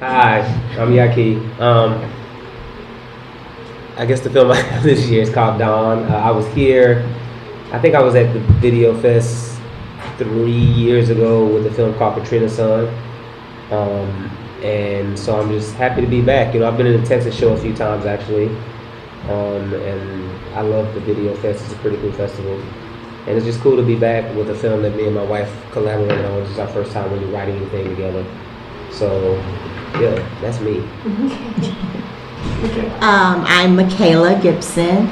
Hi, I'm Yaki. I guess the film I have this year is called Dawn. I was here, I think I was at the VideoFest 3 years ago with a film called Katrina's Son. And so I'm just happy to be back. You know, I've been in the Texas show a few times actually. And I love the VideoFest. It's a pretty cool festival. And it's just cool to be back with a film that me and my wife collaborated on. This is our first time really writing anything together. So, yeah, that's me. I'm Michaela Gibson.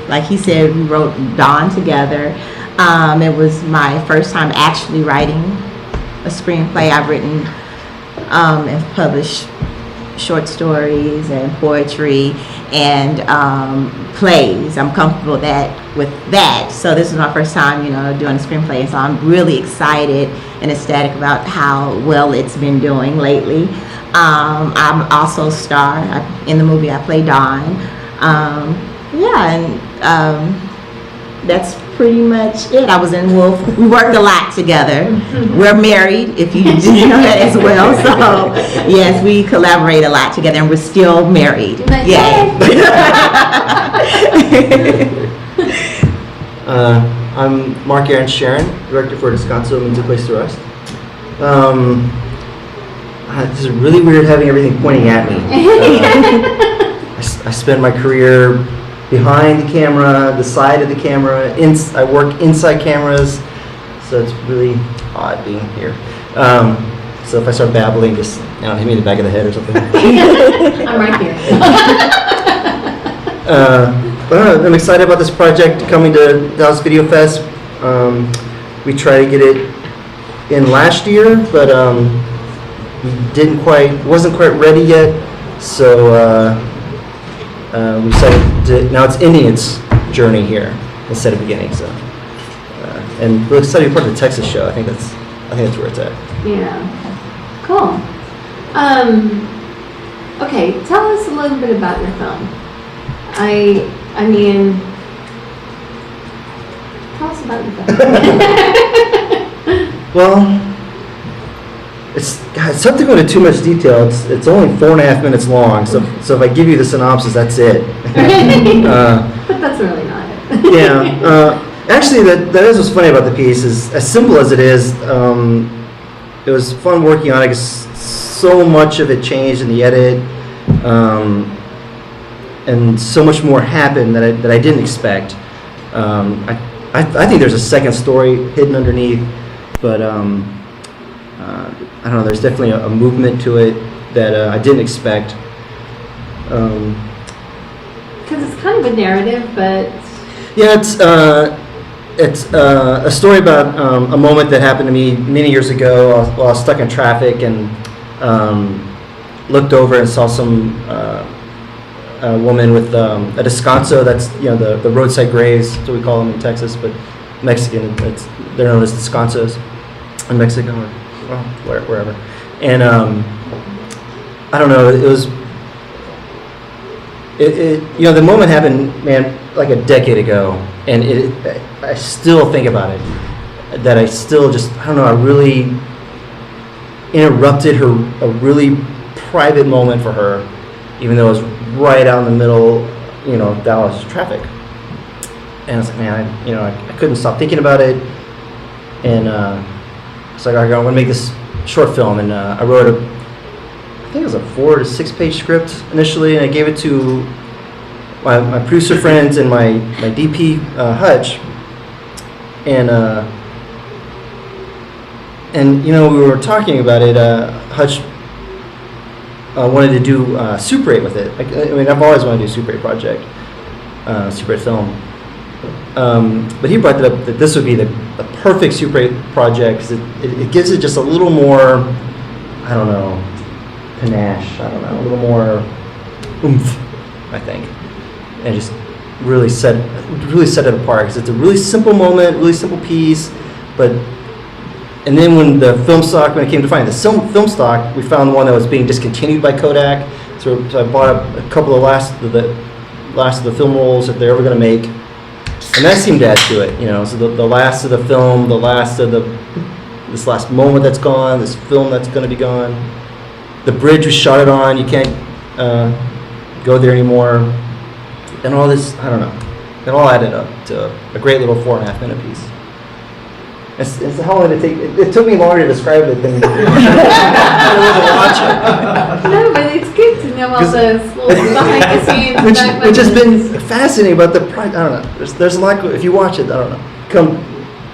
Like he said, we wrote Dawn together. It was my first time actually writing a screenplay. I've written and published short stories and poetry and plays. I'm comfortable with that. So this is my first time, doing a screenplay. And so I'm really excited and ecstatic about how well it's been doing lately. I'm also a star in the movie. I play Dawn. That's pretty much it. I was in Wolf. We worked a lot together. We're married, if you didn't know that as well. So yes, we collaborate a lot together, and we're still married. Yay! I'm Mark Aaron Sharon, director for DESCANSO, Means a Place to Rest. This is really weird having everything pointing at me. I spent my career behind the camera, the side of the camera. I work inside cameras, so it's really odd being here. So if I start babbling, just hit me in the back of the head or something. I'm right here. I'm excited about this project coming to Dallas VideoFest. We tried to get it in last year, but wasn't quite ready yet. So we decided now it's ending its journey here instead of beginning. So, and we're excited to be part of the Texas show. I think that's where it's at. Yeah, cool. Okay, tell us a little bit about your film. I mean, tell us about your film. Well, it's tough to go into too much detail. It's only 4.5 minutes long, so if I give you the synopsis, that's it. But that's really not it. Yeah. Actually, that is what's funny about the piece. Is as simple as it is. It was fun working on it because so much of it changed in the edit, and so much more happened that I didn't expect. I think there's a second story hidden underneath, but I don't know. There's definitely a movement to it that I didn't expect. Because it's kind of a narrative, but Yeah, it's a story about a moment that happened to me many years ago while I was stuck in traffic and looked over and saw some woman with a descanso. That's the roadside graves. That's what we call them in Texas, but Mexican. They're known as descansos in Mexico or wherever. And I don't know. It was. The moment happened, man, like a decade ago, and I still think about it. That I still just, I don't know, I really interrupted a really private moment for her, even though it was right out in the middle, of Dallas traffic. And I was like, man, I couldn't stop thinking about it, and it's like, I want to make this short film, and I wrote I think it was a 4 to 6 page script initially, and I gave it to my producer friends and my DP Hutch, and we were talking about it. Hutch wanted to do Super 8 with it. I mean, I've always wanted to do a Super 8 project, Super 8 film. But he brought it up that this would be the perfect Super 8 project because it gives it just a little more, I don't know, panache, a little more oomph, I think, and just really set it apart because it's a really simple moment, really simple piece, and then when it came to finding the film stock, we found one that was being discontinued by Kodak, so I bought a couple of last of the film rolls that they're ever going to make, and that seemed to add to it, so the last of the film, the last of the this last moment that's gone, this film that's going to be gone. The bridge we shot it on, you can't go there anymore. And all this, I don't know. It all added up to a great little 4.5 minute piece. It's how long did it take? It took me longer to describe it than No, but it's good to know all those little behind the scenes. which has been fascinating about the I don't know. There's a lot. If you watch it, I don't know. Come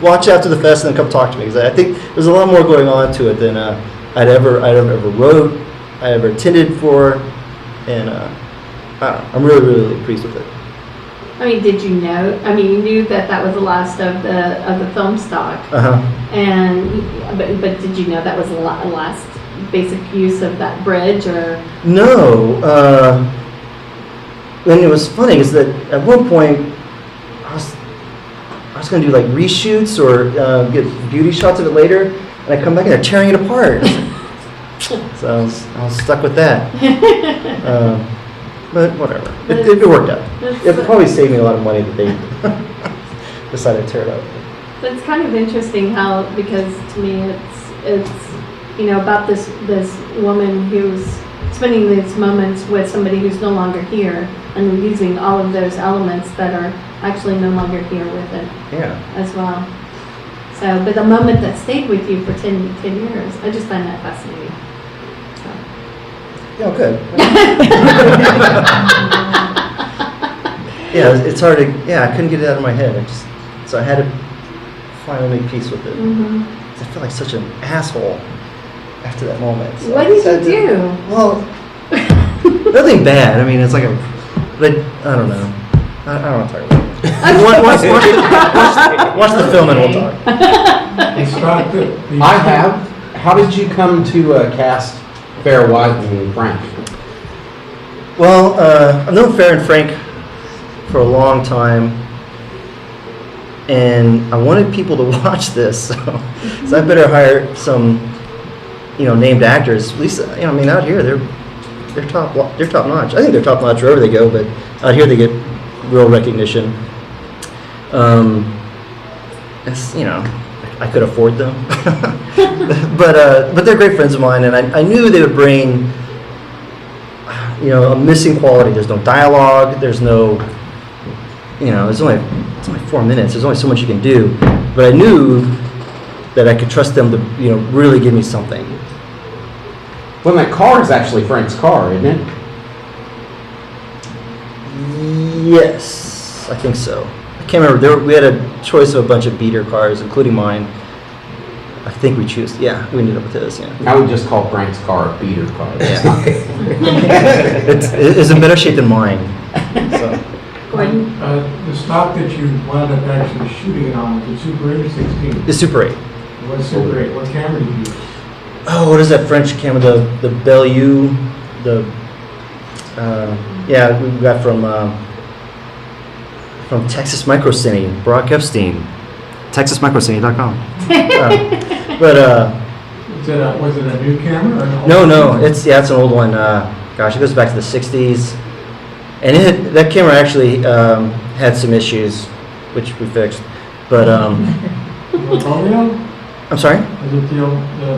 watch after the fest and then come talk to me, because I think there's a lot more going on to it than I'd ever wrote, I ever intended for, and I don't know. I'm really pleased with it. I mean, did you know? I mean, you knew that was the last of the film stock. And but did you know that was the last basic use of that bridge, or? No. And it was funny is that at one point I was going to do like reshoots or get beauty shots of it later, and I come back and they're tearing it apart. So I was stuck with that. But whatever. It worked out. It probably saved me a lot of money that they decided to tear it up. But it's kind of interesting how, because to me it's about this woman who's spending these moments with somebody who's no longer here, and using all of those elements that are actually no longer here with it. Yeah. As well. So, but the moment that stayed with you for 10 years, I just find that fascinating. Yeah, good. Yeah, it's hard to. Yeah, I couldn't get it out of my head. So I had to finally make peace with it. Mm-hmm. I felt like such an asshole after that moment. So what did you do? Well, nothing bad. I mean, it's like but I don't know. I don't want to talk about it. Watch the film and we'll talk. I have. How did you come to cast Fair, White, and Frank? Well, I've known Fair and Frank for a long time, and I wanted people to watch this, so I better hire some, named actors. At least, I mean, out here they're top notch. I think they're top notch wherever they go, but out here they get real recognition. I could afford them, but they're great friends of mine, and I knew they would bring, a missing quality. There's no dialogue. There's no, it's only 4 minutes. There's only so much you can do, but I knew that I could trust them to, really give me something. Well, that car is actually Frank's car, isn't it? Yes, I think so. I can't remember. We had a choice of a bunch of beater cars, including mine. I think we we ended up with his, yeah. I would just call Frank's car a beater car. Yeah. It's in better shape than mine. So. Gordon? The stock that you wound up actually shooting it on, was it Super 8 or 16? The Super 8. What Super 8? What camera did you use? Oh, what is that French camera? The Belleau, we got from Texas Micro Cine, Brock Epstein, TexasMicroCine.com. Was it a new camera or an old No, camera? it's an old one. It goes back to the '60s, and that camera actually had some issues, which we fixed. But Bolio? I'm sorry. Is it the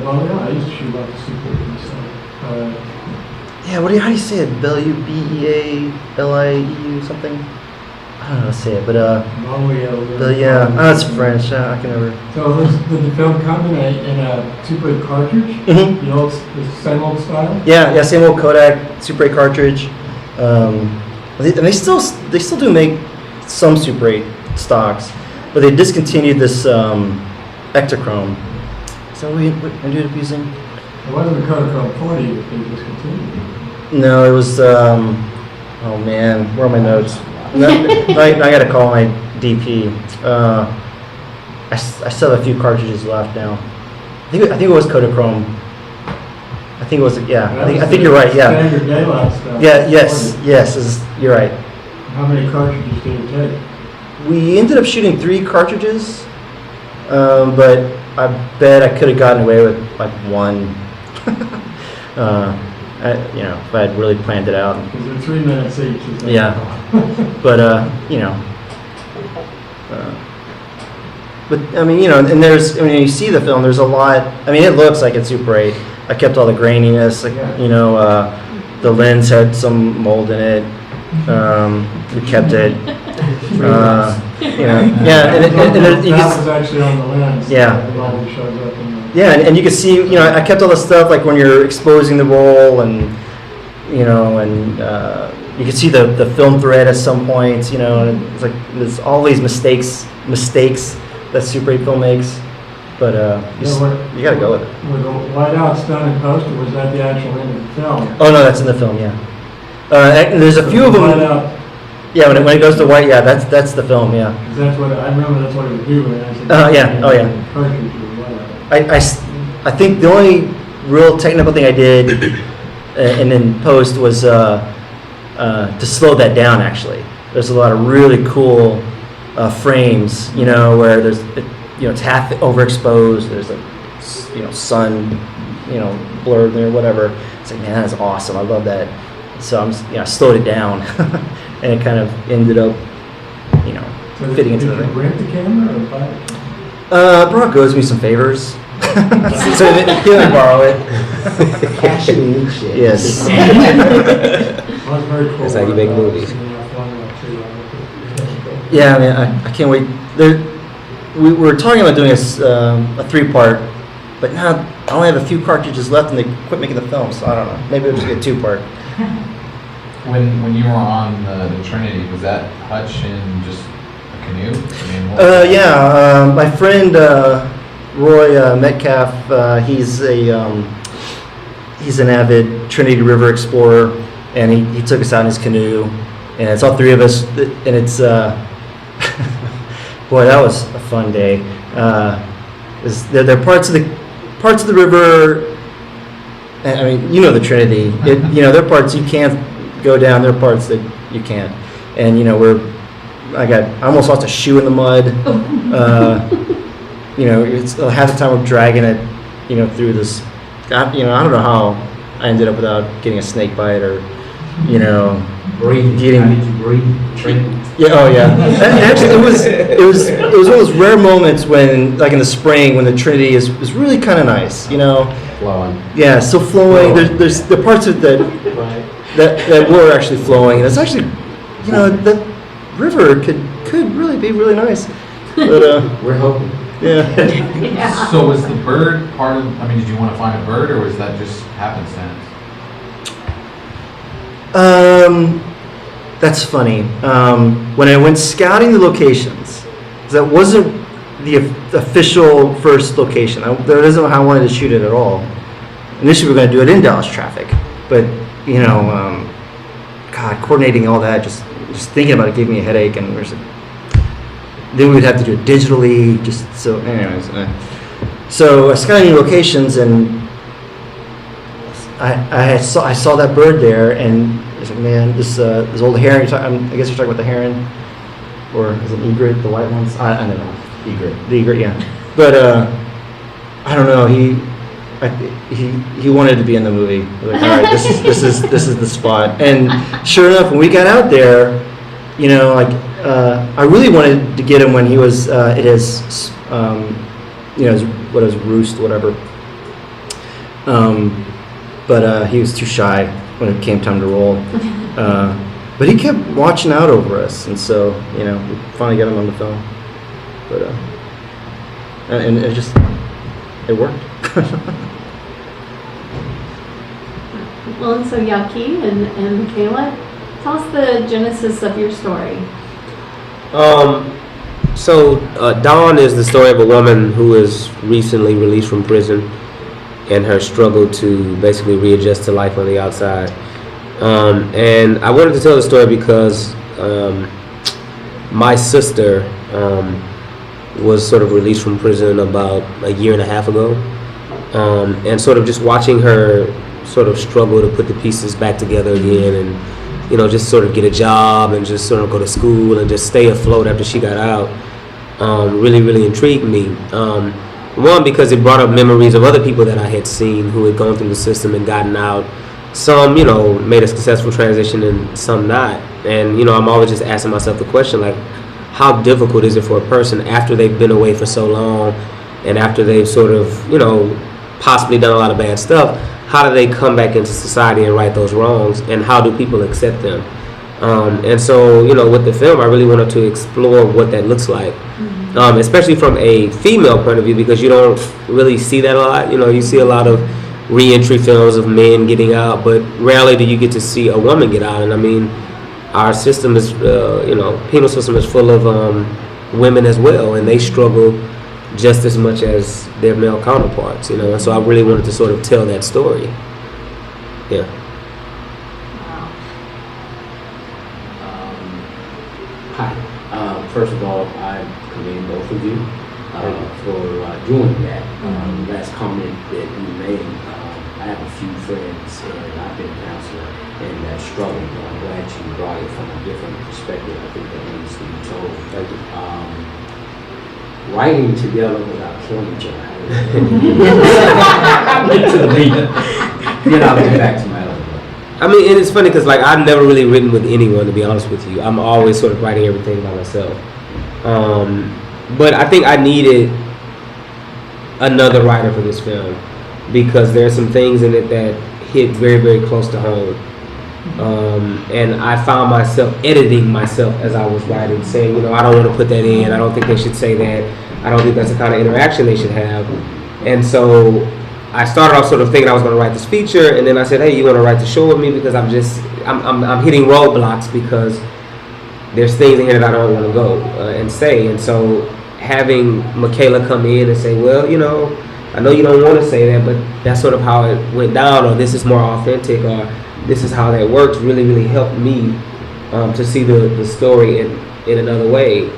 Bolio? I used to shoot like the Super 8 and stuff. Yeah, how do you say it? Belleau, Bealieu, something. I don't know how to say it, but Bolio. it's French. I can never. So did the film come in a Super 8 cartridge? Mm-hmm. The same old style? Yeah, same old Kodak Super 8 cartridge. And they still do make some Super 8 stocks, but they discontinued this Ektachrome. Is that what we ended up using? It wasn't a Kodachrome 40 that they discontinued. No, it was. Oh man, where are my notes? I got to call my DP. I still have a few cartridges left now. I think it was Kodachrome. I think it was. Yeah, I think you're right. Yeah. Standard daylight stuff. Yeah. Yes. You're right. How many cartridges did it take? We ended up shooting 3 cartridges, but I bet I could have gotten away with like 1. If I had really planned it out. Because they're 3 minutes each. Isn't it? Yeah. But But I mean, you know, and there's, I mean, you see the film. There's a lot. I mean, it looks like it's Super 8. I kept all the graininess. Like, you know, the lens had some mold in it. We kept it. You know, yeah, and you That can, was actually on the lens. Yeah. It always shows up in the. yeah, and you can see, you know, I kept all the stuff like when you're exposing the roll, and you know, and you can see the film thread at some points, you know, and it's like there's all these mistakes that Super 8 film makes, but you gotta go with it. Were the whiteouts done in post, or was that the actual end of the film? Oh no, that's in the film, yeah. And there's a few of them. Whiteout, Yeah, when it goes to white, yeah, that's the film, yeah. 'cause that's what, I remember that's what it would do, and I said. Yeah, oh, yeah. Cartridge with whiteout. I think the only real technical thing I did and in post was to slow that down. Actually, there's a lot of really cool frames, you know, where there's, you know, it's half overexposed. There's a, you know, sun, you know, blurred there, whatever. It's like, man, that's awesome. I love that. So I slowed it down, and it kind of ended up, you know, So fitting into the Did thing. you rent the camera or buy the camera? Brock owes me some favors, so he let me borrow it. Cash in shit. Yes. Well, it's very cool. That's how you make movies. Yeah, I mean, I can't wait. We were talking about doing a 3-part, but now I only have a few cartridges left, and they quit making the film, so I don't know. Maybe we'll just get a 2-part. When you were on the Trinity, was that Hutch in just a canoe? I mean, Yeah, my friend Roy Metcalf, he's an avid Trinity River explorer, and he took us out in his canoe, and it's all 3 of us, and it's boy, that was a fun day. There are parts of the river. I mean, you know the Trinity. You know, there are parts you can't go down. There are parts that you can't. And you know, I almost lost a shoe in the mud. You know, it's half the time we're dragging it, you know, through this. You know, I don't know how I ended up without getting a snake bite, or you know, Breathe. How did you breathe? yeah, oh yeah. Actually, it was one of those rare moments when, like in the spring, when the Trinity is really kind of nice, you know. Flowing. Yeah, still flowing. There's the parts of that that were actually flowing, and it's actually, you know, that river could really be really nice. But We're hoping. yeah. So was the bird part of? I mean, did you want to find a bird, or was that just happenstance? That's funny. When I went scouting the locations, that wasn't the official first location. That isn't how I wanted to shoot it at all. Initially, we were going to do it in Dallas traffic, but you know, God, coordinating all that, just thinking about it gave me a headache, and then we would have to do it digitally. Just so, anyways. So I scouted locations, and I saw that bird there, and I was like, man, this old heron. I guess you're talking about the heron, or is it egret, the white ones? I don't know. Egret. The egret, yeah. But I don't know. He wanted to be in the movie. Like, all right, this is the spot. And sure enough, when we got out there, you know, like I really wanted to get him when he was at his, you know, his roost, whatever. But he was too shy when it came time to roll. But he kept watching out over us, and so, you know, we finally got him on the film. But and it worked. Well, and so Yaki and Michaela, tell us the genesis of your story. So Dawn is the story of a woman who is recently released from prison, and her struggle to basically readjust to life on the outside. And I wanted to tell the story because my sister was sort of released from prison about a year and a half ago, and sort of just watching her sort of struggle to put the pieces back together again, and you know, just sort of get a job and just sort of go to school and just stay afloat after she got out, really intrigued me. One, because it brought up memories of other people that I had seen who had gone through the system and gotten out. Some, you know, made a successful transition and some not. And, you know, I'm always just asking myself the question, like, how difficult is it for a person after they've been away for so long, and after they've sort of, possibly done a lot of bad stuff, how do they come back into society and right those wrongs, and how do people accept them? And so, with the film, I really wanted to explore what that looks like, especially from a female point of view, because you don't really see that a lot. You see a lot of re-entry films of men getting out, but rarely do you get to see a woman get out. And I mean, our system is, penal system is full of women as well, and they struggle just as much as their male counterparts, and so I really wanted to sort of tell that story. Yeah. Hi. First of all, I commend both of you for doing that. Last comment that you made, I have a few friends, and I've been a counselor, and that struggle. I'm glad you brought it from a different perspective. I think that needs to be told. Thank you. Writing together without killing each other. Get to the meat. Then I'll get back to my other one. I mean, and it's funny because I've never really written with anyone, to be honest with you. I'm always sort of writing everything by myself. But I think I needed another writer for this film because there are some things in it that hit very, very close to home. And I found myself editing myself as I was writing, saying, I don't want to put that in. I don't think they should say that. I don't think that's the kind of interaction they should have. And so I started off sort of thinking I was going to write this feature, and then I said, hey, you want to write the show with me? Because I'm hitting roadblocks because there's things in here that I don't want to go and say. And so having Michaela come in and say, well, I know you don't want to say that, but that's sort of how it went down, or this is more authentic, or this is how that works, really, really helped me to see the story in another way.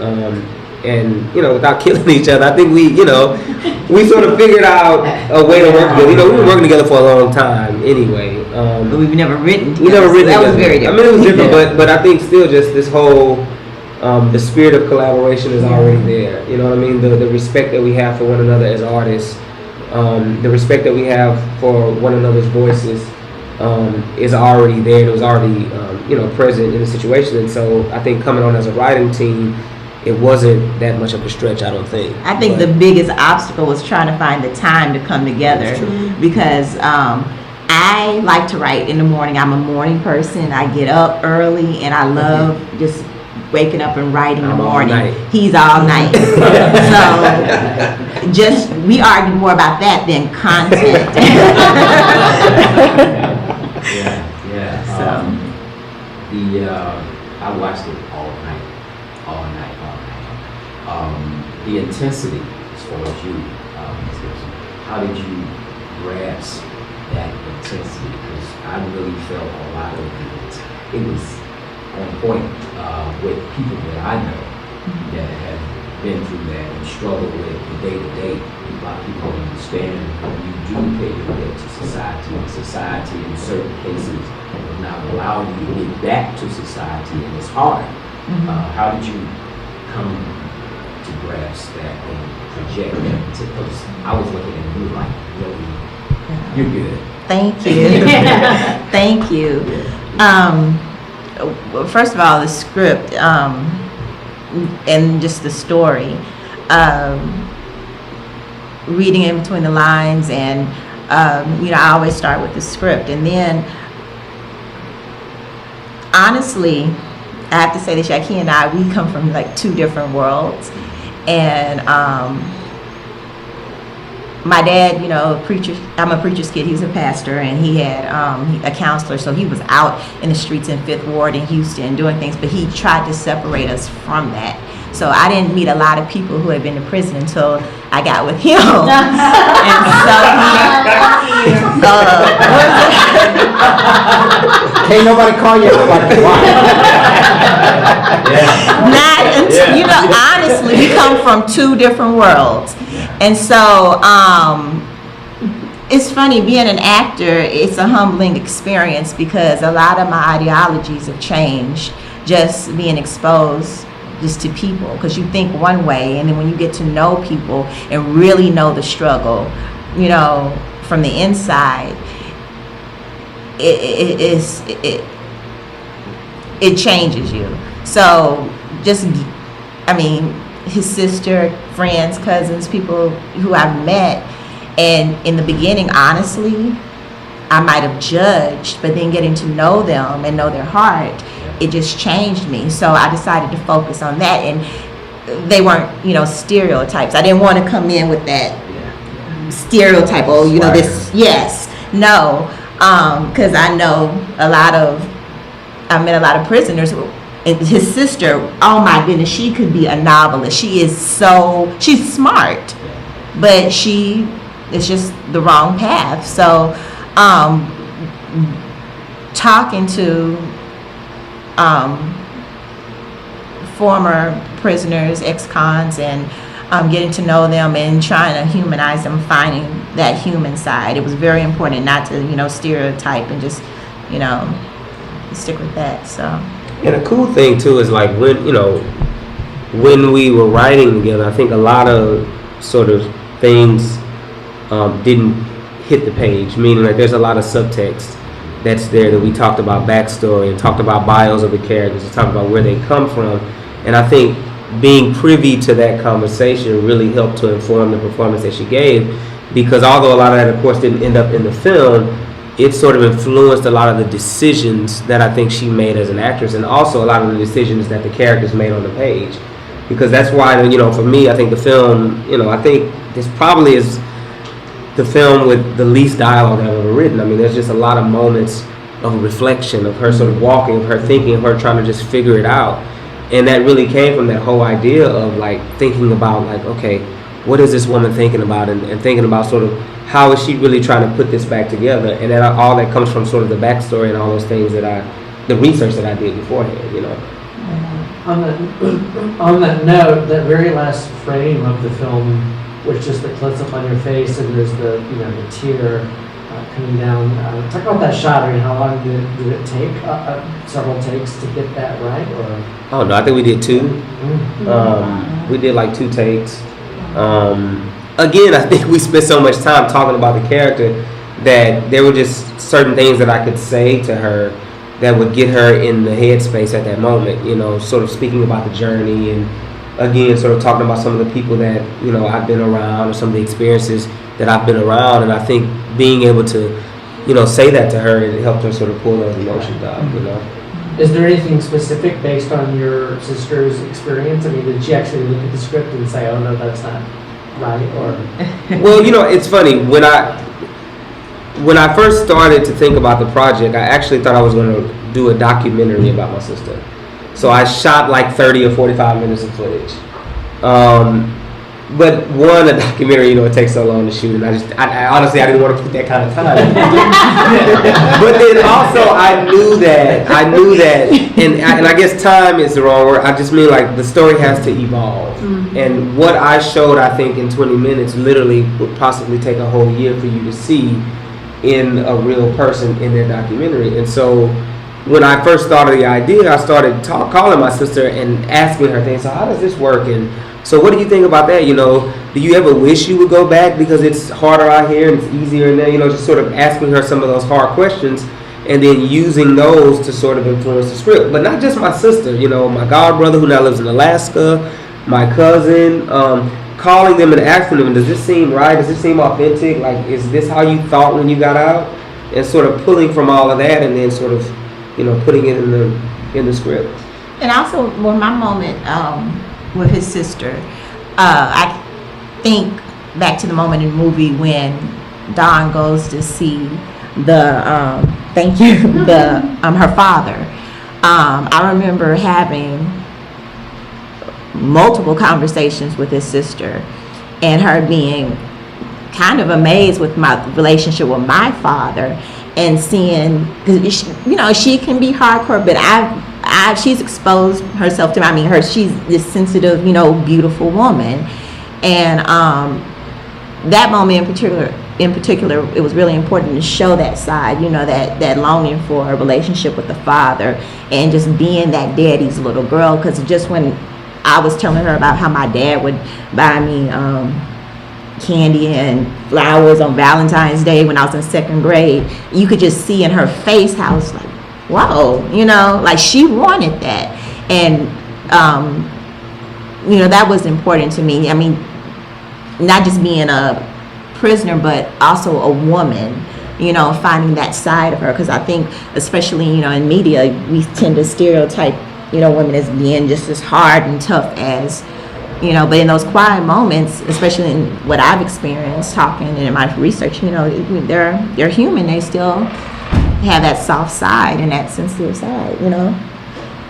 And, without killing each other, I think we sort of figured out a way to work together. We've been working together for a long time anyway. But we've never written together. We never written That together. was very different. I mean, it was different, but I think still just this whole, the spirit of collaboration is already there. You know what I mean? The respect that we have for one another as artists, the respect that we have for one another's voices, is already there. And it was already, present in the situation. And so I think coming on as a writing team, it wasn't that much of a stretch, I don't think. I think the biggest obstacle was trying to find the time to come together because I like to write in the morning. I'm a morning person. I get up early and I love just waking up and writing in the morning. He's all night. So we argue more about that than content. I watched it all night. The intensity, as far as you, how did you grasp that intensity? Because I really felt a lot of it was on point with people that I know that have been through that and struggled with the day-to-day. A lot of people don't understand you do pay your debt to society, and society in certain cases will not allow you to get back to society, and it's hard. How did you come to grasp that and project that? Because I was looking at you like, really, you're good. Thank you. Thank you. First of all, the script and just the story, reading in between the lines, and I always start with the script, and then honestly, I have to say that Shaki and I, we come from like two different worlds, and my dad, preacher. I'm a preacher's kid. He was a pastor, and he had a counselor, so he was out in the streets in Fifth Ward in Houston doing things. But he tried to separate us from that. So I didn't meet a lot of people who had been to prison until I got with him. And so Can't nobody call you like honestly, we come from two different worlds. And so it's funny, being an actor, it's a humbling experience because a lot of my ideologies have changed just being exposed just to people, because you think one way, and then when you get to know people and really know the struggle, from the inside, it changes you. So just I mean, his sister, friends, cousins, people who I've met. And in the beginning, honestly, I might have judged, but then getting to know them and know their heart, it just changed me. So I decided to focus on that. And they weren't, stereotypes. I didn't want to come in with that stereotype, this, yes, no, because I met a lot of prisoners. And his sister, oh my goodness, she could be a novelist. She's smart, but it's just the wrong path. So talking to former prisoners, ex-cons, and getting to know them and trying to humanize them, finding that human side. It was very important not to, stereotype and just, stick with that. So. And a cool thing too is like when we were writing together, I think a lot of sort of things didn't hit the page. Meaning like there's a lot of subtext that's there that we talked about backstory and talked about bios of the characters and talked about where they come from. And I think being privy to that conversation really helped to inform the performance that she gave, because although a lot of that of course didn't end up in the film, it sort of influenced a lot of the decisions that I think she made as an actress, and also a lot of the decisions that the characters made on the page. Because that's why, for me, I think the film, I think this probably is the film with the least dialogue I've ever written. I mean, there's just a lot of moments of reflection, of her sort of walking, of her thinking, of her trying to just figure it out. And that really came from that whole idea of like thinking about like, okay, what is this woman thinking about, and thinking about sort of how is she really trying to put this back together. And then all that comes from sort of the backstory and all those things the research that I did beforehand, On that note, that very last frame of the film, which is the close up on your face and there's the the tear coming down. Talk about that shot. I mean, how long did it take? Several takes to get that right, or? Oh no, I think we did 2. Mm-hmm. We did like 2 takes. Again, I think we spent so much time talking about the character that there were just certain things that I could say to her that would get her in the headspace at that moment, sort of speaking about the journey, and again, sort of talking about some of the people that, I've been around, or some of the experiences that I've been around. And I think being able to, say that to her, it helped her sort of pull those emotions out, Is there anything specific based on your sister's experience? I mean, did she actually look at the script and say, oh no, that's not right, or? Well, it's funny. When I first started to think about the project, I actually thought I was going to do a documentary about my sister. So I shot like 30 or 45 minutes of footage. But a documentary, it takes so long to shoot, and I honestly, I didn't want to put that kind of time. But then also, I knew that, and I guess time is the wrong word. I just mean like the story has to evolve. Mm-hmm. And what I showed, I think, in 20 minutes, literally would possibly take a whole year for you to see in a real person in their documentary. And so, when I first thought of the idea, I started calling my sister and asking her things. So how does this work? And so what do you think about that? Do you ever wish you would go back because it's harder out here and it's easier in there? Just sort of asking her some of those hard questions and then using those to sort of influence the script. But not just my sister, my godbrother who now lives in Alaska, my cousin, calling them and asking them, does this seem right? Does this seem authentic? Like, is this how you thought when you got out? And sort of pulling from all of that and then sort of, putting it in the script. And also, my moment with his sister, I think back to the moment in the movie when Dawn goes to see her father. I remember having multiple conversations with his sister and her being kind of amazed with my relationship with my father, and seeing, she can be hardcore, but she's exposed herself to me. I mean, she's this sensitive, beautiful woman, and that moment in particular, it was really important to show that side, that longing for a relationship with the father, and just being that daddy's little girl. Because just when I was telling her about how my dad would buy me candy and flowers on Valentine's Day when I was in 2nd grade, you could just see in her face how it's like, whoa, like she wanted that. And you know, that was important to me. I mean, not just being a prisoner, but also a woman, you know, finding that side of her. Because I think, especially, you know, in media, we tend to stereotype, you know, women as being just as hard and tough as, you know, but in those quiet moments, especially in what I've experienced talking and in my research, you know, they're human. They still have that soft side and that sensitive side, you know.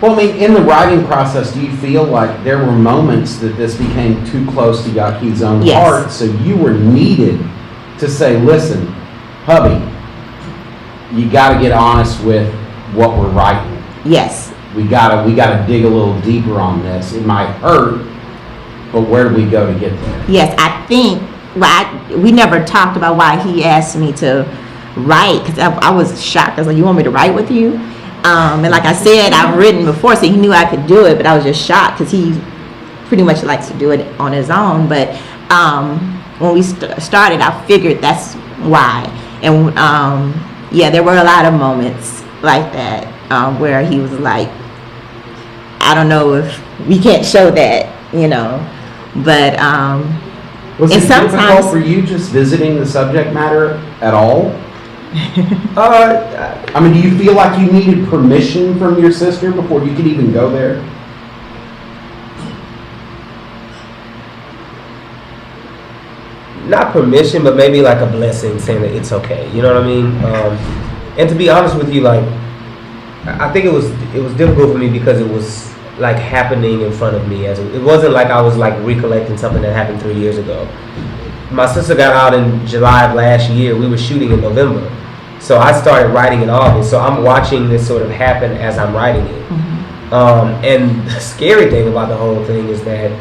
Well, I mean, in the writing process, do you feel like there were moments that this became too close to Yaquit's own Yes. heart, so you were needed to say, listen, hubby, you got to get honest with what we're writing. Yes. We gotta dig a little deeper on this. It might hurt, but where do we go to get there? Yes, I think, we never talked about why he asked me to write, because I was shocked. I was like, you want me to write with you? And like I said, I've written before, so he knew I could do it, but I was just shocked because he pretty much likes to do it on his own. But when we started, I figured that's why. And yeah, there were a lot of moments like that where he was like, I don't know if we can't show that, you know. But Was and it sometimes difficult for you just visiting the subject matter at all? I mean, do you feel like you needed permission from your sister before you could even go there? Not permission, but maybe like a blessing, saying that it's okay. You know what I mean? And to be honest with you, like, I think it was difficult for me because it was like happening in front of me. It wasn't like I was like recollecting something that happened 3 years ago. My sister got out in July of last year. We were shooting in November, so I started writing in August. So I'm watching this sort of happen as I'm writing it. Mm-hmm. And the scary thing about the whole thing is that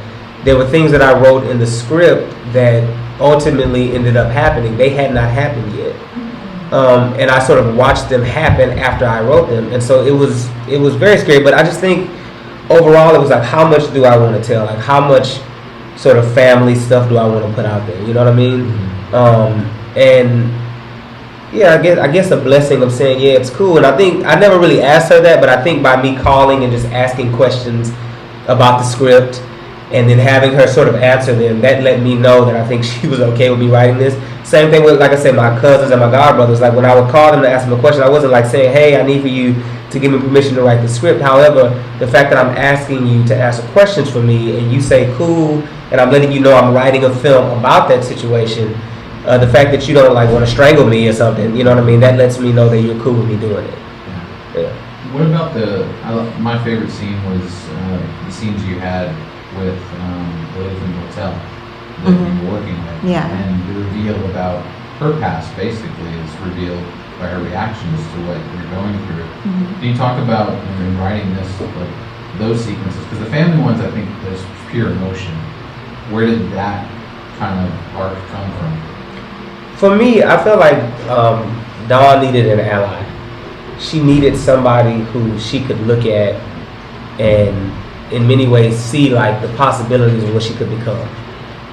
there were things that I wrote in the script that ultimately ended up happening. They had not happened yet. And I sort of watched them happen after I wrote them. And so it was very scary, but I just think overall it was like, how much do I want to tell? Like, how much sort of family stuff do I want to put out there? You know what I mean? Mm-hmm. And yeah, I guess a blessing of saying, yeah, it's cool. And I think I never really asked her that, but I think by me calling and just asking questions about the script and then having her sort of answer them, that let me know that I think she was okay with me writing this. Same thing with, like I said, my cousins and my godbrothers. Like, when I would call them to ask them a question, I wasn't like saying, hey, I need for you to give me permission to write the script. However, the fact that I'm asking you to answer questions for me and you say cool, and I'm letting you know I'm writing a film about that situation, the fact that you don't like want to strangle me or something, you know what I mean, that lets me know that you're cool with me doing it. Yeah. What about my favorite scene was the scenes you had with Liz in the hotel that you were working with. Yeah. And the reveal about her past basically is revealed by her reactions to what you're going through. Can you talk about, in writing this, like those sequences? Because the family ones, I think, there's pure emotion. Where did that kind of arc come from? For me, I felt like Dawn needed an ally. She needed somebody who she could look at and in many ways see like the possibilities of what she could become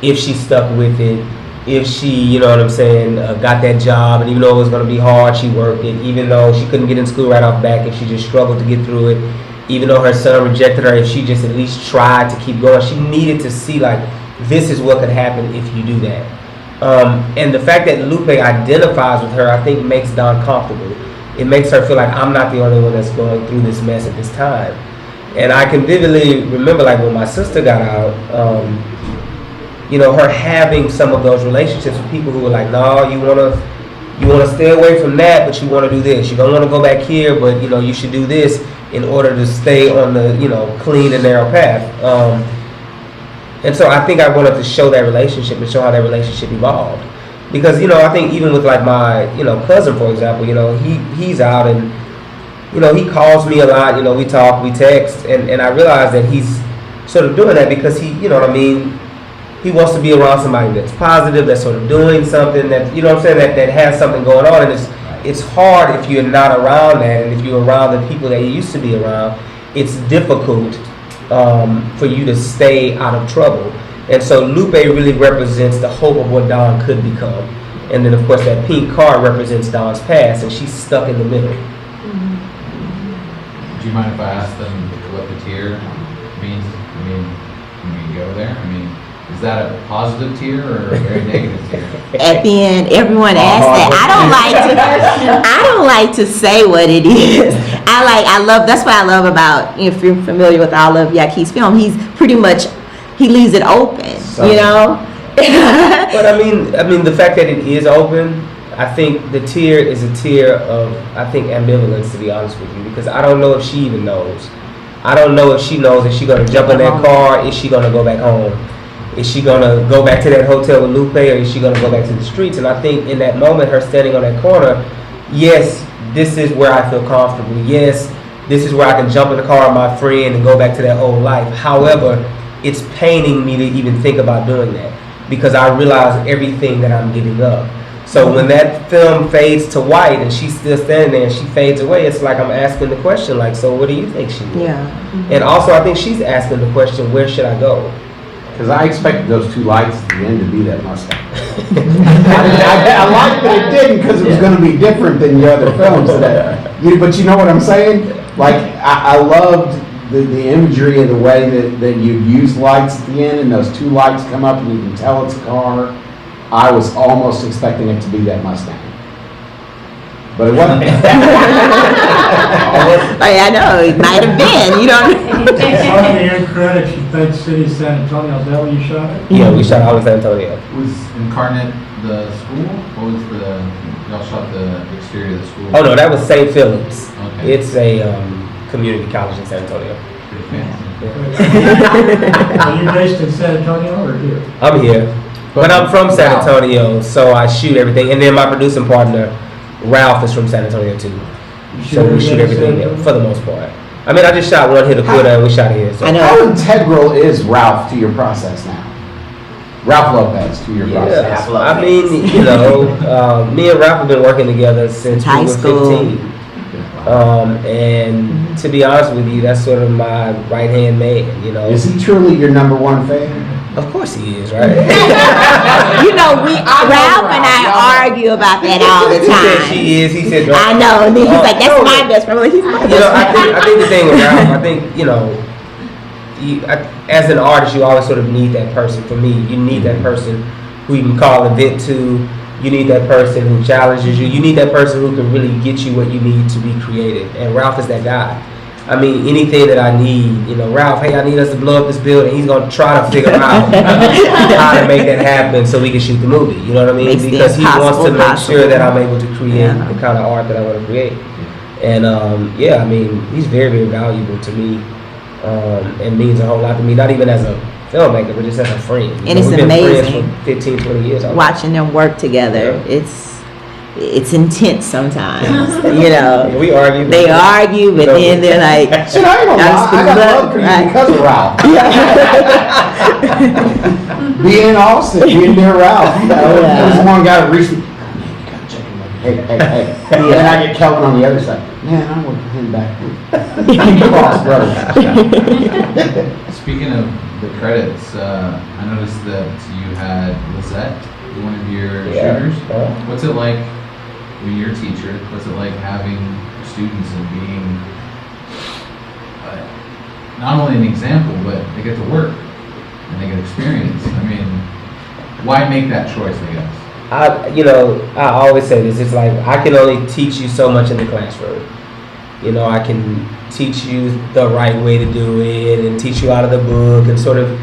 if she stuck with it, if she, you know what I'm saying, got that job, and even though it was going to be hard, she worked it, even though she couldn't get in school right off the bat, if she just struggled to get through it, even though her son rejected her, if she just at least tried to keep going, she needed to see like, this is what could happen if you do that. And the fact that Lupe identifies with her, I think makes Dawn comfortable. It makes her feel like I'm not the only one that's going through this mess at this time. And I can vividly remember, like, when my sister got out, you know, her having some of those relationships with people who were like, no, you wanna stay away from that, but you wanna do this. You don't wanna go back here, but you know, you should do this in order to stay on the, you know, clean and narrow path. And so I think I wanted to show that relationship and show how that relationship evolved. Because, you know, I think even with like my, you know, cousin, for example, you know, he's out and, you know, he calls me a lot, you know, we talk, we text, and I realize that he's sort of doing that because he, you know what I mean, he wants to be around somebody that's positive, that's sort of doing something that, you know what I'm saying, that has something going on. And it's hard if you're not around that, and if you're around the people that you used to be around, it's difficult for you to stay out of trouble. And so Lupe really represents the hope of what Dawn could become. And then of course that pink card represents Dawn's past, and she's stuck in the middle. Do you mind if I ask them what the tear means? I mean, go there? I mean, is that a positive tear or a very negative tear? At the end, everyone asks that. I don't like to say what it is. I love, that's what I love about, if you're familiar with all of Yaquis's film, he's pretty much, he leaves it open, you know? But I mean, the fact that it is open, I think the tear is a tear of, I think, ambivalence, to be honest with you, because I don't know if she even knows. I don't know if she knows, is she going to jump in that car, is she going to go back home? Is she going to go back to that hotel with Lupe, or is she going to go back to the streets? And I think in that moment, her standing on that corner, yes, this is where I feel comfortable. Yes, this is where I can jump in the car with my friend and go back to that old life. However, it's paining me to even think about doing that, because I realize everything that I'm giving up. So when that film fades to white and she's still standing there and she fades away, it's like I'm asking the question, like, so what do you think she did? Yeah. And also I think she's asking the question, where should I go? Because I expected those two lights at the end to be that Mustang. I liked that it didn't, because it was going to be different than the other films. But you know what I'm saying? Like, I loved the imagery and the way that you use lights at the end, and those two lights come up and you can tell it's a car. I was almost expecting it to be that Mustang. But it wasn't. Oh, yeah, I know, it might have been, you don't On the end credits, you thank City of San Antonio. Is that where you shot it? Yeah, we shot all in San Antonio. Was Incarnate the school? What was y'all shot the exterior of the school? Oh no, that was St. Philip's. Okay. It's a community college in San Antonio. Pretty fancy. Are you based in San Antonio or here? I'm here, but I'm from San Antonio, so I shoot everything. And then my producing partner, Ralph, is from San Antonio too. So we shoot everything there, for the most part. I mean, I just shot one hit a quarter and we shot it here. So. I know. How integral is Ralph to your process now? Ralph Lopez to your process? Yeah, I mean, you know, me and Ralph have been working together since High we were school. 15. And to be honest with you, that's sort of my right-hand man, you know. Is he truly your number one fan? Of course he is, right? You know, Ralph and I argue about that all the He said time. she is, he said no. I know, and then he's like, that's my best friend. I'm like, he's my You best know, friend. I think the thing with Ralph, I think, you know, as an artist, you always sort of need that person. For me, you need that person who you can call and vent to. You need that person who challenges you. You need that person who can really get you what you need to be creative. And Ralph is that guy. I mean, anything that I need, you know, Ralph, hey, I need us to blow up this building. He's going to try to figure out how to make that happen so we can shoot the movie. You know what I mean? Makes the Because he wants to make impossible sure that I'm able to create Yeah. the kind of art that I want to create. And, yeah, I mean, he's very, very valuable to me and means a whole lot to me, not even as a filmmaker, but just as a friend. You And know, it's we've been amazing. friends for 15, 20 years. Watching them work together, it's intense sometimes, you know. Yeah, we argue. They argue, but then they're like, Shit, I ain't gonna lie, I got love for you Right. because of Ralph. Being in Austin, being near Ralph. There was one guy recently, oh, man, you gotta check him out. Hey. And then I get Kelvin on the other side. Man, I'm with him back. Cross brothers. Speaking of the credits, I noticed that you had Lizette, one of your shooters. What's it like when you're a teacher? What's it like having students and being not only an example, but they get to work and they get experience? I mean, why make that choice, I guess? I always say this. It's like I can only teach you so much in the classroom. You know, I can teach you the right way to do it and teach you out of the book and sort of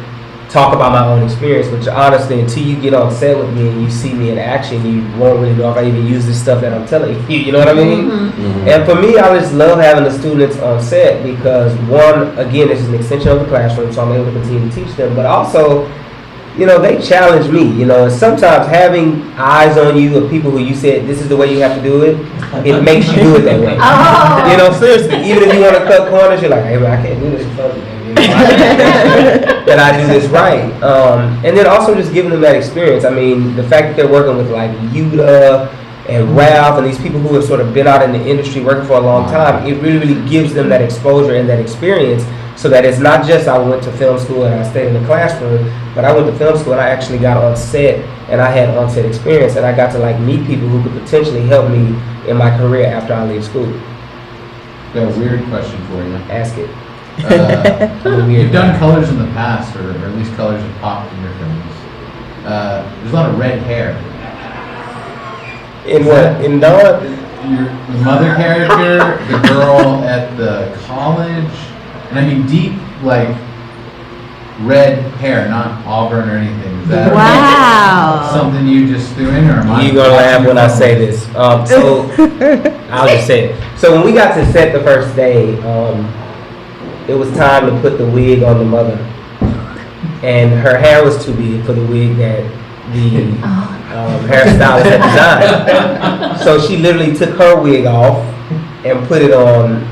talk about my own experience. But honestly, until you get on set with me and you see me in action, you won't really know if I even use this stuff that I'm telling you. You know what I mean? Mm-hmm. And for me, I just love having the students on set because one, again, it's an extension of the classroom, so I'm able to continue to teach them. But also, you know, they challenge me, you know, and sometimes having eyes on you of people who you said, this is the way you have to do it, it makes you do it that way. Oh. You know, seriously, even if you want to cut corners, you're like, hey, man, I can't do this in front of you. That I do this right. And then also just giving them that experience. I mean, the fact that they're working with like Yuta and Ralph and these people who have sort of been out in the industry working for a long time, it really, really gives them that exposure and that experience so that it's not just I went to film school and I stayed in the classroom, but I went to film school and I actually got on set and I had on-set experience and I got to like meet people who could potentially help me in my career after I leave school. Got a weird question for you. Ask it. You've done colors in the past, or at least colors have popped in your films. There's a lot of red hair. In what? In Dawn? The mother character, the girl at the college, and I mean deep, like, red hair, not auburn or anything. Is that Wow. something you just threw in, or am I? You're gonna laugh when I say this. So I'll just say it. So when we got to set the first day, it was time to put the wig on the mother, and her hair was too big for the wig that the hairstylist had designed. So she literally took her wig off and put it on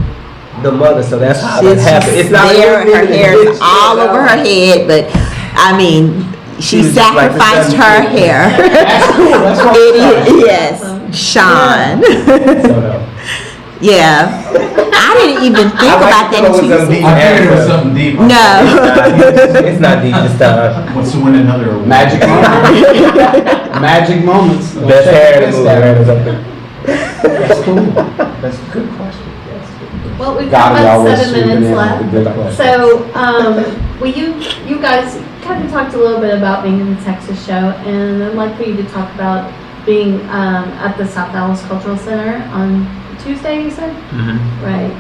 the mother. So that's how it happened. It's not there, her hair is all over her head, but I mean, she was just like the sacrificed her 72. hair. That's cool. That's what Yes, Sean. So no. Yeah, I didn't even think about that until you said I figured it was something deep. No. It's not deep this time. Wants to win another award. Magic moments. Magic moments. Best hair in the movie or something. That's cool. That's a good question. Yes. Well, we've God, got we about always 7 swoop in minutes with the left. good questions. So, well, you guys kind of talked a little bit about being in the Texas show, and I'd like for you to talk about being at the South Dallas Cultural Center on Tuesday, you said? Mm-hmm. Right.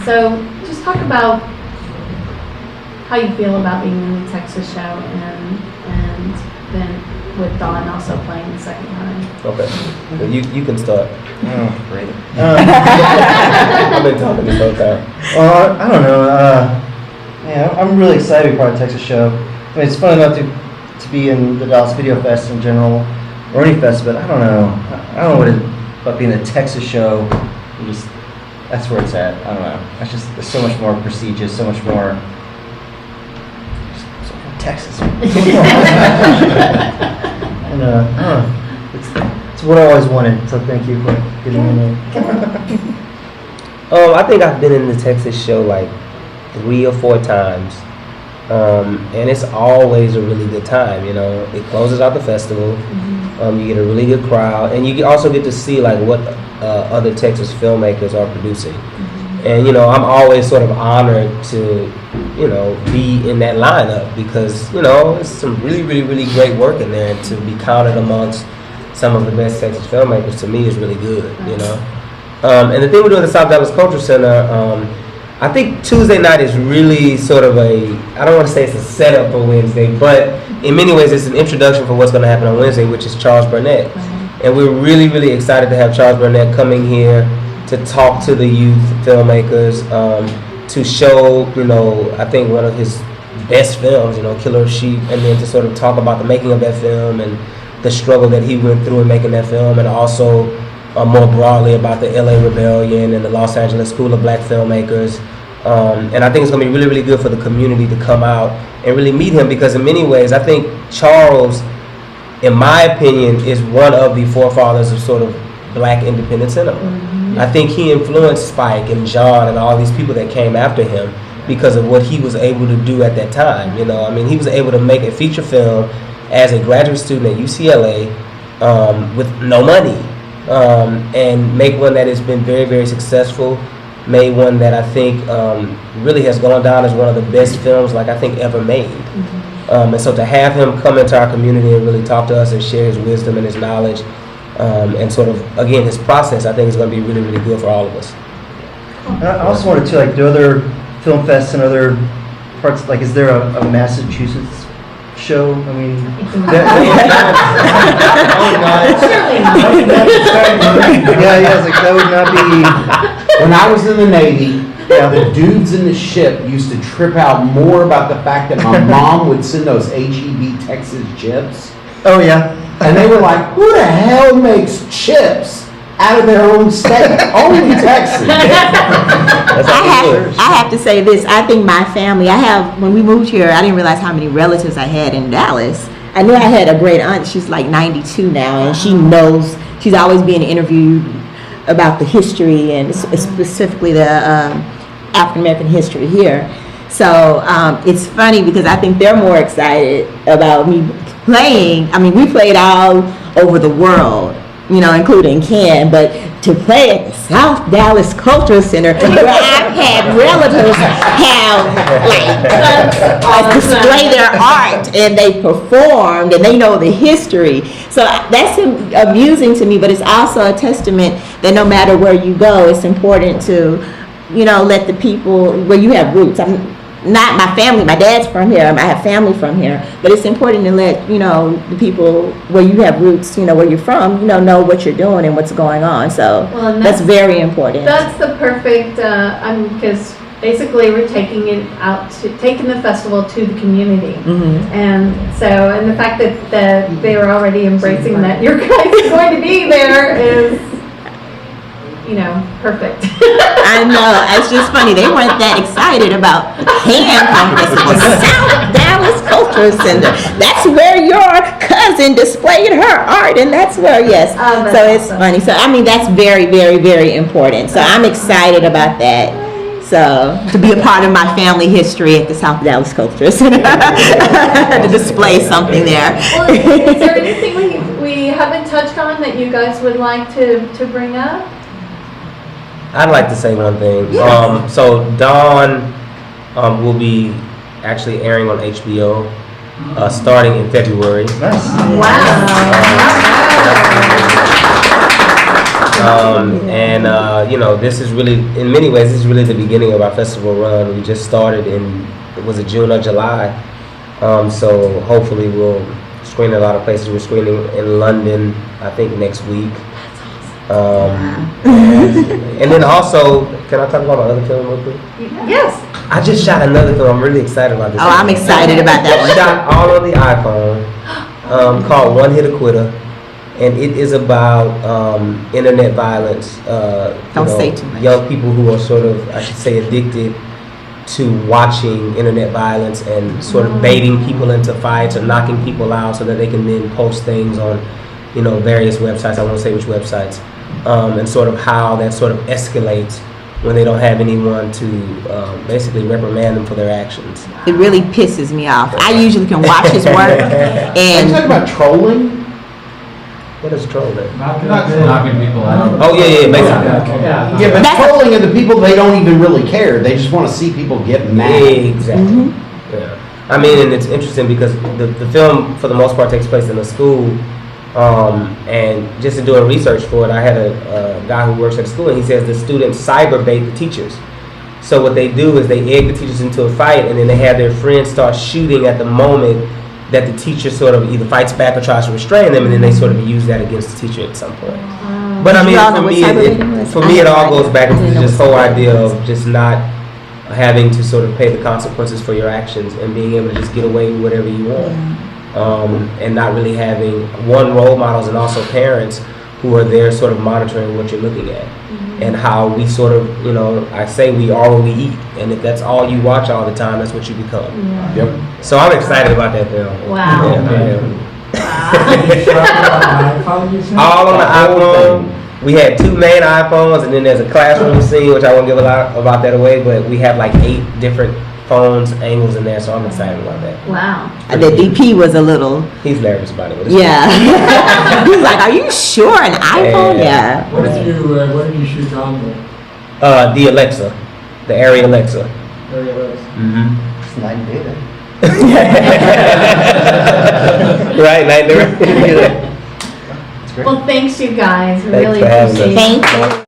So just talk about how you feel about being in the Texas show, and then with Dawn also playing the second time. Okay. So you can start. Oh, great. I've been talking this whole time. Well, I don't know. Yeah, I'm really excited to be part of the Texas show. I mean, it's fun enough to be in the Dallas VideoFest in general, or any fest, but I don't know. I don't know what it, about being a Texas show. That's where it's at. I don't know. It's just it's so much more prestigious, so much more. So from Texas. And I don't know. It's what I always wanted. So thank you for getting me in. I think I've been in the Texas show like 3 or 4 times. And it's always a really good time, you know. It closes out the festival. You get a really good crowd, and you also get to see like what other Texas filmmakers are producing. And you know, I'm always sort of honored to, you know, be in that lineup because you know it's some really, really, really great work in there, and to be counted amongst some of the best Texas filmmakers to me is really good, you know. And the thing we're doing at the South Dallas Cultural Center. I think Tuesday night is really sort of I don't want to say it's a setup for Wednesday, but in many ways it's an introduction for what's going to happen on Wednesday, which is Charles Burnett. And we're really, really excited to have Charles Burnett coming here to talk to the youth filmmakers, to show, you know, I think one of his best films, you know, Killer of Sheep, and then to sort of talk about the making of that film and the struggle that he went through in making that film, and also more broadly about the LA Rebellion and the Los Angeles School of Black Filmmakers. And I think it's going to be really, really good for the community to come out and really meet him, because in many ways I think Charles, in my opinion, is one of the forefathers of sort of black independent cinema. I think he influenced Spike and John and all these people that came after him because of what he was able to do at that time. You know, I mean, he was able to make a feature film as a graduate student at UCLA with no money. And make one that has been very, very successful, made one that I think really has gone down as one of the best films like I think ever made. And so to have him come into our community and really talk to us and share his wisdom and his knowledge and sort of, again, his process, I think is going to be really, really good for all of us. And I also wanted to, like, do other film fests and other parts, like, is there a Massachusetts show? I mean, yeah, it's like that would not be. When I was in the Navy, the dudes in the ship used to trip out more about the fact that my mom would send those HEB Texas chips. Oh yeah. And they were like, who the hell makes chips out of their own state? Only Texas. I have to say this. I think my family, when we moved here, I didn't realize how many relatives I had in Dallas. I knew I had a great aunt. She's like 92 now, and she knows, she's always being interviewed about the history and specifically the African American history here. So it's funny because I think they're more excited about me playing. I mean, we played all over the world, including Ken, but to play at the South Dallas Cultural Center, where I've had relatives have display their art and they performed and they know the history. So that's amusing to me, but it's also a testament that no matter where you go, it's important to, let the people where you have roots. Not my family, my dad's from here, I have family from here, but it's important to let, the people where you have roots, where you're from, know what you're doing and what's going on. So that's very important. That's the perfect, because basically we're taking the festival to the community. And the fact that they were already embracing that your guys are going to be there is, perfect. I know, it's just funny, they weren't that excited about hand festival. South Dallas Cultural Center, that's where your cousin displayed her art, and that's where, yes. So it's funny. So that's very, very, very important. So I'm excited about that. So to be a part of my family history at the South Dallas Cultural Center, to display something there. Well, is there anything we haven't touched on that you guys would like to bring up? I'd like to say one thing. Yes. So Dawn will be actually airing on HBO starting in February. Nice. This is really, in many ways, this is really the beginning of our festival run. We just started was it June or July? So hopefully we'll screen in a lot of places. We're screening in London, I think, next week. And then also, can I talk about my other film real quick? Yes. I just shot another film. I'm really excited about this. Oh, I'm excited about that one. Shot all on the iPhone, called One Hit a Quitter, and it is about internet violence. Don't say too much. Young people who are sort of, I should say, addicted to watching internet violence and sort of baiting people into fights or knocking people out so that they can then post things on, various websites. I won't say which websites. And sort of how that sort of escalates when they don't have anyone to basically reprimand them for their actions. It really pisses me off. I usually can watch his work Are you and talking about trolling? What is trolling? Knocking people out. Oh, yeah, basically. Yeah, but trolling are the people, they don't even really care. They just want to see people get mad. Exactly. Yeah. And it's interesting because the film, for the most part, takes place in a school. And just in doing research for it, I had a guy who works at a school, and he says the students cyber bait the teachers. So what they do is they egg the teachers into a fight, and then they have their friends start shooting at the moment that the teacher sort of either fights back or tries to restrain them, and then they sort of use that against the teacher at some point. But for me, it all goes back into this whole idea of just not having to sort of pay the consequences for your actions and being able to just get away with whatever you want. And not really having role models and also parents who are there sort of monitoring what you're looking at and how we sort of, I say we are what we eat, and if that's all you watch all the time, that's what you become. Yep. So I'm excited about that film. Wow. All on the iPhone. We had 2 main iPhones, and then there's a classroom scene, which I won't give a lot about that away, but we have like 8 different phones, angles in there, so I'm excited about that. Wow. The DP was a little... He's nervous about it. Yeah. He's like, are you sure an iPhone? Yeah. What did you shoot on there? The Alexa. The Area Alexa. Area Alexa. It's night data. Right, night. Well, thanks you guys. We Thanks really for having us. appreciate it. Thank you.